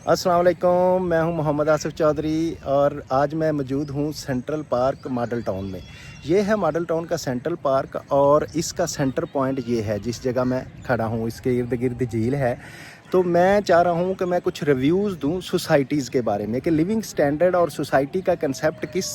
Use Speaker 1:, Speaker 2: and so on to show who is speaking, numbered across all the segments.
Speaker 1: अस्सलाम वालेकुम, मैं हूं मोहम्मद आसिफ चौधरी और आज मैं मौजूद हूं सेंट्रल पार्क मॉडल टाउन में। ये है मॉडल टाउन का सेंट्रल पार्क और इसका सेंटर पॉइंट ये है जिस जगह मैं खड़ा हूं। इसके इर्द गिर्द झील है। तो मैं चाह रहा हूं कि मैं कुछ रिव्यूज़ दूं सोसाइटीज़ के बारे में कि लिविंग स्टैंडर्ड और सोसाइटी का कंसेप्ट किस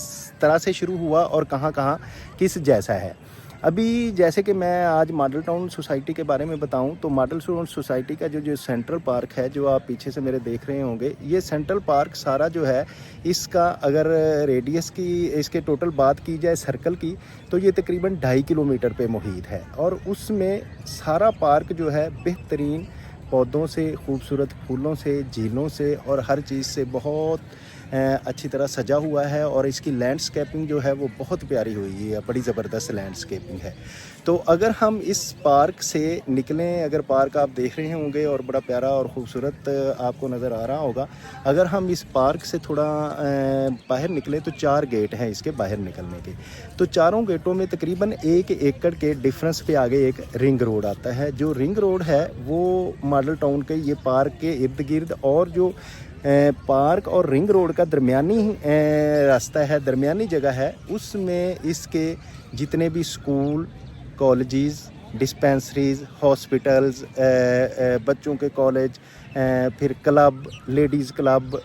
Speaker 1: तरह से शुरू हुआ और कहां कहां किस जैसा है। अभी जैसे कि मैं आज मॉडल टाउन सोसाइटी के बारे में बताऊं तो मॉडल टाउन सोसाइटी का जो सेंट्रल पार्क है, जो आप पीछे से मेरे देख रहे होंगे, ये सेंट्रल पार्क सारा जो है इसका अगर रेडियस की इसके टोटल बात की जाए सर्कल की तो ये तकरीबन 2.5 किलोमीटर पे मुहित है और उसमें सारा पार्क जो है बेहतरीन पौधों से, खूबसूरत फूलों से, झीलों से और हर चीज़ से बहुत अच्छी तरह सजा हुआ है और इसकी लैंडस्केपिंग जो है वो बहुत प्यारी हुई है, बड़ी ज़बरदस्त लैंडस्केपिंग है। तो अगर हम इस पार्क से निकलें, अगर पार्क आप देख रहे होंगे और बड़ा प्यारा और ख़ूबसूरत आपको नज़र आ रहा होगा, अगर हम इस पार्क से थोड़ा बाहर निकलें तो 4 गेट हैं इसके बाहर निकलने के। तो चारों गेटों में तकरीबन 1 एकड़ के डिफरेंस पे आगे एक रिंग रोड आता है। जो रिंग रोड है वो मॉडल टाउन के ये पार्क के इर्द गिर्द और जो पार्क और रिंग रोड का दरमियानी रास्ता है, दरमियानी जगह है, उसमें इसके जितने भी स्कूल, कॉलेजेस, डिस्पेंसरीज, हॉस्पिटल्स, बच्चों के कॉलेज, फिर क्लब, लेडीज़ क्लब,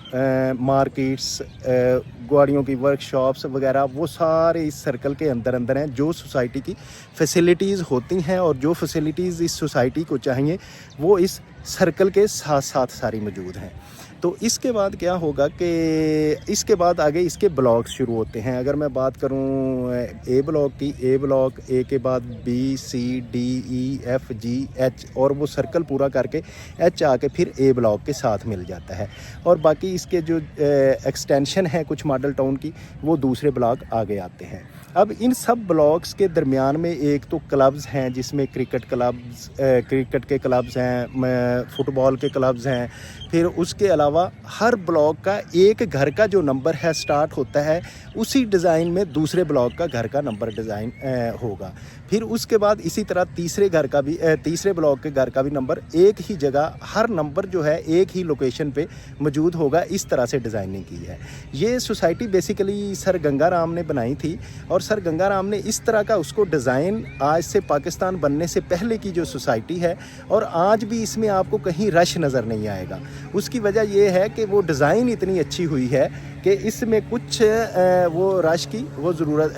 Speaker 1: मार्केट्स, गाड़ियों की वर्कशॉप्स वगैरह, वो सारे इस सर्कल के अंदर अंदर हैं। जो सोसाइटी की फैसिलिटीज़ होती हैं और जो फैसिलिटीज़ इस सोसाइटी को चाहिए वो इस सर्कल के साथ साथ सारी मौजूद हैं। तो इसके बाद क्या होगा कि इसके बाद आगे इसके ब्लॉक्स शुरू होते हैं। अगर मैं बात करूं ए ब्लॉक की, ए ब्लॉक, ए के बाद बी, सी, डी, ई, एफ, जी, एच और वो सर्कल पूरा करके एच आके फिर ए ब्लॉक के साथ मिल जाता है और बाकी इसके जो एक्सटेंशन है कुछ मॉडल टाउन की, वो दूसरे ब्लॉक आगे आते हैं। अब इन सब ब्लॉक्स के दरमियान में एक तो क्लब्स हैं जिसमें क्रिकेट के क्लब्स हैं, फुटबॉल के क्लब्स हैं। फिर उसके अलावा हर ब्लॉक का एक घर का जो नंबर है स्टार्ट होता है उसी डिज़ाइन में दूसरे ब्लॉक का घर का नंबर डिज़ाइन होगा। फिर उसके बाद इसी तरह तीसरे ब्लॉक के घर का भी नंबर एक ही जगह, हर नंबर जो है एक ही लोकेशन पे मौजूद होगा। इस तरह से डिज़ाइनिंग की है। ये सोसाइटी बेसिकली सर गंगाराम ने बनाई थी और सर गंगाराम ने इस तरह का उसको डिज़ाइन, आज से पाकिस्तान बनने से पहले की जो सोसाइटी है, और आज भी इसमें आपको कहीं रश नज़र नहीं आएगा। उसकी वजह ये है कि वो डिज़ाइन इतनी अच्छी हुई है कि इसमें कुछ वो रश की वो ज़रूरत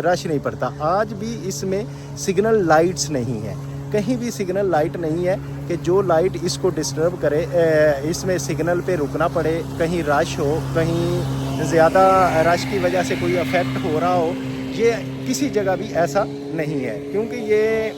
Speaker 1: रश नहीं पड़ता। आज भी इसमें सिग्नल लाइट्स नहीं है, कहीं भी सिग्नल लाइट नहीं है कि जो लाइट इसको डिस्टर्ब करे, इसमें सिग्नल पे रुकना पड़े, कहीं रश हो, कहीं ज़्यादा रश की वजह से कोई अफेक्ट हो रहा हो। ये किसी जगह भी ऐसा नहीं है क्योंकि ये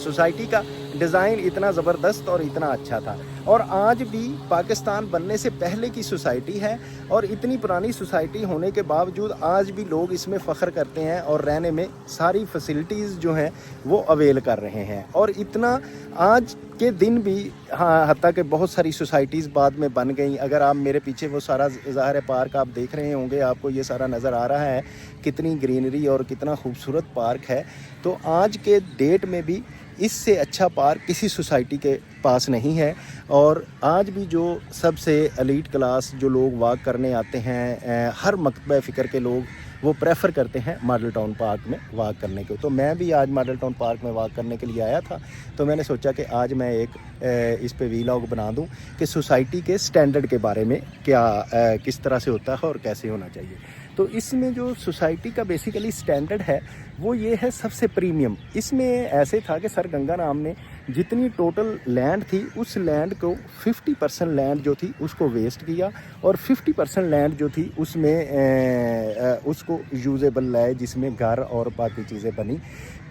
Speaker 1: सोसाइटी का डिज़ाइन इतना ज़बरदस्त और इतना अच्छा था और आज भी पाकिस्तान बनने से पहले की सोसाइटी है और इतनी पुरानी सोसाइटी होने के बावजूद आज भी लोग इसमें फ़ख्र करते हैं और रहने में सारी फैसिलिटीज़ जो हैं वो अवेल कर रहे हैं। और इतना आज के दिन भी, हाँ, हत्ता कि बहुत सारी सोसाइटीज़ बाद में बन गई। अगर आप मेरे पीछे वो सारा ज़ाहिर पार्क आप देख रहे होंगे, आपको ये सारा नज़र आ रहा है कितनी ग्रीनरी और कितना खूबसूरत पार्क है। तो आज के डेट में भी इससे अच्छा पार्क किसी सोसाइटी के पास नहीं है। और आज भी जो सबसे एलीट क्लास जो लोग वॉक करने आते हैं, हर मकतबा फ़िक्र के लोग वो प्रेफर करते हैं मॉडल टाउन पार्क में वॉक करने को। तो मैं भी आज मॉडल टाउन पार्क में वॉक करने के लिए आया था, तो मैंने सोचा कि आज मैं एक इस पे वीलॉग बना दूं कि सोसाइटी के स्टैंडर्ड के बारे में क्या किस तरह से होता है और कैसे होना चाहिए। तो इसमें जो सोसाइटी का बेसिकली स्टैंडर्ड है वो ये है सबसे प्रीमियम। इसमें ऐसे था कि सर गंगाराम ने जितनी टोटल लैंड थी उस लैंड को 50% लैंड जो थी उसको वेस्ट किया और 50% लैंड जो थी उसमें उसको यूजेबल लाए, जिसमें घर और बाकी चीज़ें बनी।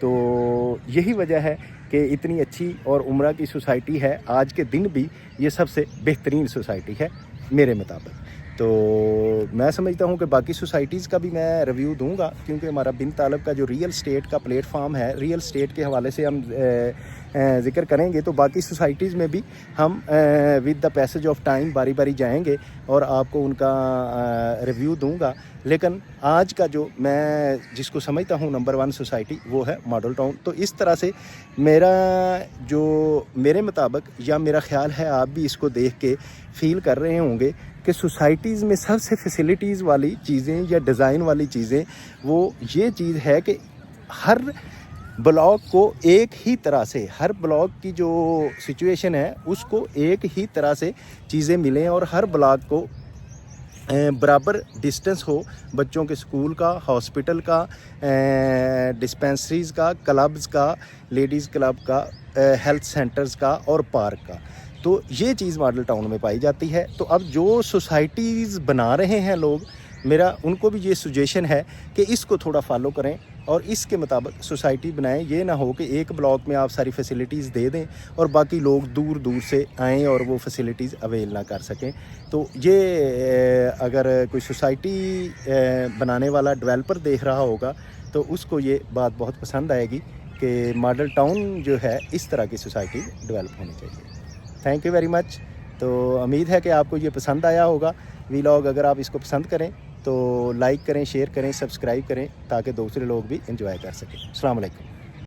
Speaker 1: तो यही वजह है कि इतनी अच्छी और उम्रा की सोसाइटी है। आज के दिन भी ये सबसे बेहतरीन सोसाइटी है मेरे मुताबिक। तो मैं समझता हूँ कि बाकी सोसाइटीज़ का भी मैं रिव्यू दूंगा क्योंकि हमारा बिन तालब का जो रियल स्टेट का प्लेटफार्म है, रियल स्टेट के हवाले से हम ذکر کریں گے. تو باقی سوسائٹیز میں بھی ہم with the passage of time باری باری جائیں گے اور آپ کو ان کا ریویو دوں گا. لیکن آج کا جو میں جس کو سمجھتا ہوں نمبر 1 سوسائٹی وہ ہے ماڈل ٹاؤن. تو اس طرح سے میرے مطابق یا میرا خیال ہے آپ بھی اس کو دیکھ کے فیل کر رہے ہوں گے کہ سوسائٹیز میں سب سے فیسلٹیز والی چیزیں یا ڈیزائن والی چیزیں وہ یہ چیز ہے کہ ہر بلاک کو ایک ہی طرح سے، ہر بلاک کی جو سچویشن ہے اس کو ایک ہی طرح سے چیزیں ملیں اور ہر بلاک کو برابر ڈسٹنس ہو بچوں کے اسکول کا، ہاسپٹل کا، ڈسپینسریز کا، کلبز کا، لیڈیز کلب کا، ہیلتھ سینٹرز کا اور پارک کا. تو یہ چیز ماڈل ٹاؤن میں پائی جاتی ہے. تو اب جو سوسائٹیز بنا رہے ہیں لوگ، میرا ان کو بھی یہ سجیشن ہے کہ اس کو تھوڑا فالو کریں اور اس کے مطابق سوسائٹی بنائیں. یہ نہ ہو کہ ایک بلاک میں آپ ساری فیسلٹیز دے دیں اور باقی لوگ دور دور سے آئیں اور وہ فیسلٹیز اویل نہ کر سکیں. تو یہ اگر کوئی سوسائٹی بنانے والا ڈیولپر دیکھ رہا ہوگا تو اس کو یہ بات بہت پسند آئے گی کہ ماڈل ٹاؤن جو ہے اس طرح کی سوسائٹی ڈیولپ ہونی چاہیے. Thank you very much. تو امید ہے کہ آپ کو یہ پسند آیا ہوگا ولاگ. اگر آپ اس کو پسند کریں تو لائک کریں، شیئر کریں، سبسکرائب کریں تاکہ دوسرے لوگ بھی انجوائے کر سکیں. السلام علیکم.